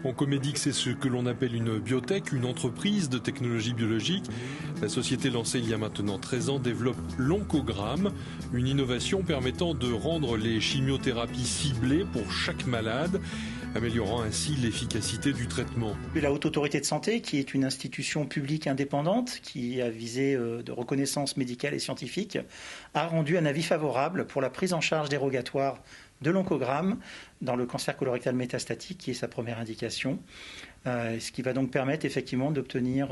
Oncomédic, c'est ce que l'on appelle une biotech, une entreprise de technologie biologique. La société lancée il y a maintenant 13 ans développe l'oncogramme, une innovation permettant de rendre les chimiothérapies ciblées pour chaque malade, améliorant ainsi l'efficacité du traitement. La Haute Autorité de Santé, qui est une institution publique indépendante qui a visé de reconnaissance médicale et scientifique, a rendu un avis favorable pour la prise en charge dérogatoire de l'oncogramme dans le cancer colorectal métastatique, qui est sa première indication, ce qui va donc permettre effectivement d'obtenir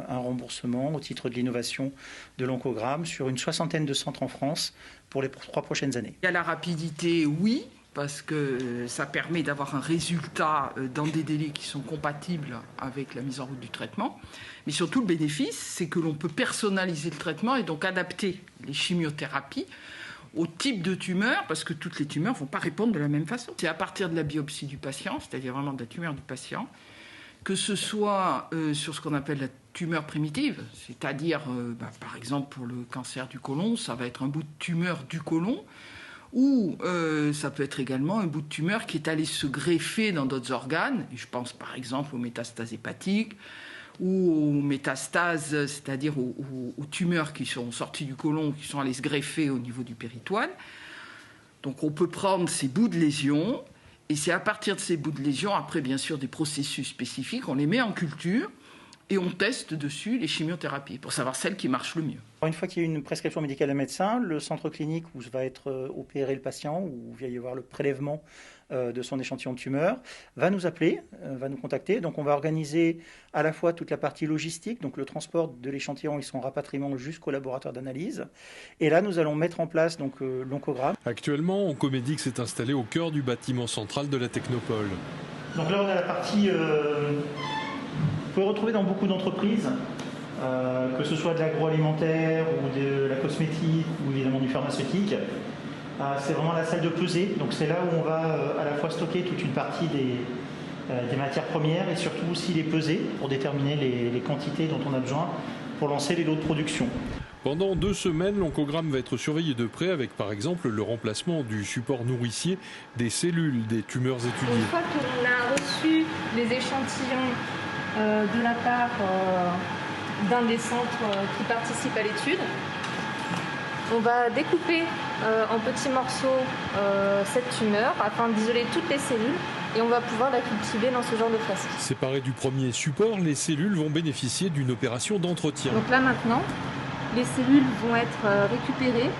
un remboursement au titre de l'innovation de l'oncogramme sur une 60aine de centres en France pour les 3 prochaines années. Il y a la rapidité, oui, parce que ça permet d'avoir un résultat dans des délais qui sont compatibles avec la mise en route du traitement. Mais surtout, le bénéfice, c'est que l'on peut personnaliser le traitement et donc adapter les chimiothérapies au type de tumeur, parce que toutes les tumeurs ne vont pas répondre de la même façon. C'est à partir de la biopsie du patient, c'est-à-dire vraiment de la tumeur du patient, que ce soit sur ce qu'on appelle la tumeur primitive, c'est-à-dire, par exemple, pour le cancer du côlon, ça va être un bout de tumeur du côlon, ou ça peut être également un bout de tumeur qui est allé se greffer dans d'autres organes. Et je pense par exemple aux métastases hépatiques ou aux métastases, c'est-à-dire aux tumeurs qui sont sorties du côlon, qui sont allées se greffer au niveau du péritoine. Donc on peut prendre ces bouts de lésions, et c'est à partir de ces bouts de lésions, après bien sûr des processus spécifiques, on les met en culture et on teste dessus les chimiothérapies pour savoir celle qui marche le mieux. Une fois qu'il y a une prescription médicale d'un médecin, le centre clinique où va être opéré le patient, où il va y avoir le prélèvement de son échantillon de tumeur, va nous appeler, va nous contacter. Donc on va organiser à la fois toute la partie logistique, donc le transport de l'échantillon et son rapatriement jusqu'au laboratoire d'analyse. Et là, nous allons mettre en place donc l'oncogramme. Actuellement, Oncomédic s'est installé au cœur du bâtiment central de la Technopole. Donc là, on a la partie... vous pouvez retrouver dans beaucoup d'entreprises, que ce soit de l'agroalimentaire ou de la cosmétique ou évidemment du pharmaceutique. C'est vraiment la salle de pesée, donc c'est là où on va à la fois stocker toute une partie des matières premières et surtout aussi les peser pour déterminer les quantités dont on a besoin pour lancer les lots de production. Pendant 2 semaines, l'oncogramme va être surveillé de près avec par exemple le remplacement du support nourricier des cellules des tumeurs étudiées. Une fois qu'on a reçu les échantillons de la part d'un des centres qui participent à l'étude, on va découper en petits morceaux cette tumeur afin d'isoler toutes les cellules et on va pouvoir la cultiver dans ce genre de flasque. Séparées du premier support, les cellules vont bénéficier d'une opération d'entretien. Donc là maintenant, les cellules vont être récupérées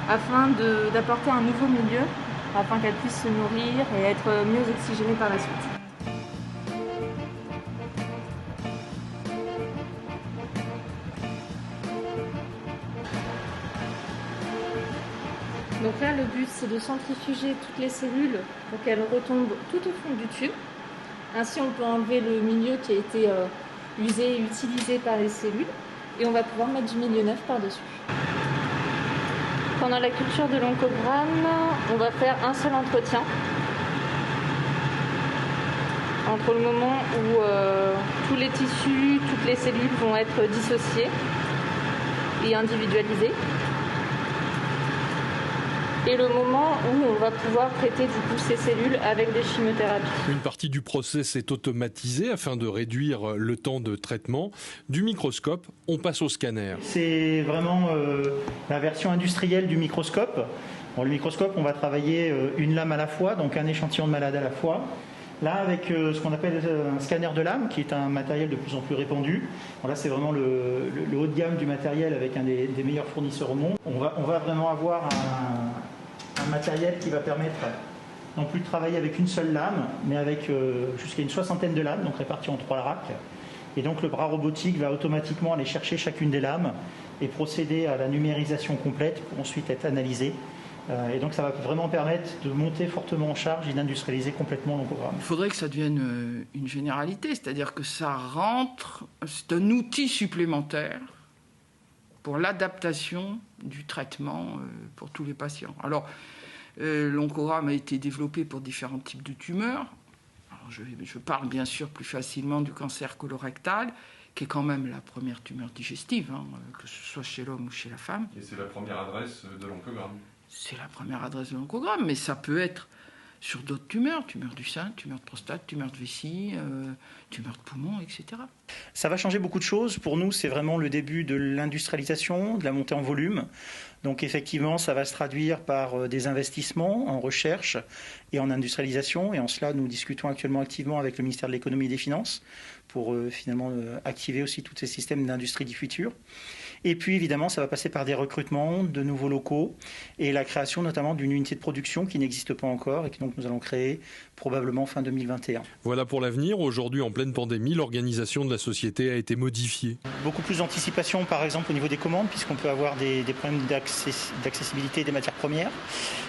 afin d'apporter un nouveau milieu, afin qu'elles puissent se nourrir et être mieux oxygénées par la suite. Donc là, le but, c'est de centrifuger toutes les cellules pour qu'elles retombent tout au fond du tube. Ainsi, on peut enlever le milieu qui a été usé et utilisé par les cellules. Et on va pouvoir mettre du milieu neuf par-dessus. Pendant la culture de l'oncogramme, on va faire un seul entretien. Entre le moment où tous les tissus, toutes les cellules vont être dissociées et individualisées. Et le moment où on va pouvoir traiter du coup ces cellules avec des chimiothérapies. Une partie du process est automatisée afin de réduire le temps de traitement. Du microscope, on passe au scanner. C'est vraiment la version industrielle du microscope. Bon, le microscope, on va travailler une lame à la fois, donc un échantillon de malade à la fois. Là, avec ce qu'on appelle un scanner de lame, qui est un matériel de plus en plus répandu. Bon, là, c'est vraiment le haut de gamme du matériel avec un des meilleurs fournisseurs au monde. On va vraiment avoir un matériel qui va permettre non plus de travailler avec une seule lame, mais avec jusqu'à une 60aine de lames, donc réparties en 3 racks. Et donc le bras robotique va automatiquement aller chercher chacune des lames et procéder à la numérisation complète pour ensuite être analysé. Et donc ça va vraiment permettre de monter fortement en charge et d'industrialiser complètement l'oncogramme. Il faudrait que ça devienne une généralité, c'est-à-dire que ça rentre, c'est un outil supplémentaire pour l'adaptation du traitement pour tous les patients. Alors, l'oncogramme a été développé pour différents types de tumeurs. Alors, je parle bien sûr plus facilement du cancer colorectal, qui est quand même la première tumeur digestive, que ce soit chez l'homme ou chez la femme. Et c'est la première adresse de l'oncogramme. C'est la première adresse de l'oncogramme, mais ça peut être sur d'autres tumeurs du sein, tumeurs de prostate, tumeurs de vessie, tumeurs de poumon, etc. Ça va changer beaucoup de choses. Pour nous, c'est vraiment le début de l'industrialisation, de la montée en volume. Donc effectivement, ça va se traduire par des investissements en recherche et en industrialisation. Et en cela, nous discutons actuellement activement avec le ministère de l'économie et des finances pour finalement activer aussi tous ces systèmes d'industrie du futur. Et puis évidemment, ça va passer par des recrutements de nouveaux locaux et la création notamment d'une unité de production qui n'existe pas encore et que donc nous allons créer probablement fin 2021. Voilà pour l'avenir. Aujourd'hui, en pleine pandémie, l'organisation de la société a été modifiée. Beaucoup plus d'anticipation, par exemple, au niveau des commandes, puisqu'on peut avoir des problèmes d'accessibilité des matières premières.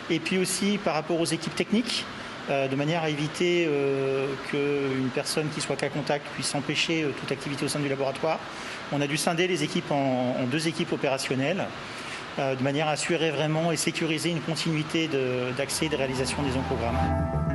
Et puis aussi par rapport aux équipes techniques, de manière à éviter qu'une personne qui soit cas contact puisse empêcher toute activité au sein du laboratoire. On a dû scinder les équipes en 2 équipes opérationnelles, de manière à assurer vraiment et sécuriser une continuité d'accès et de réalisation des oncogrammes.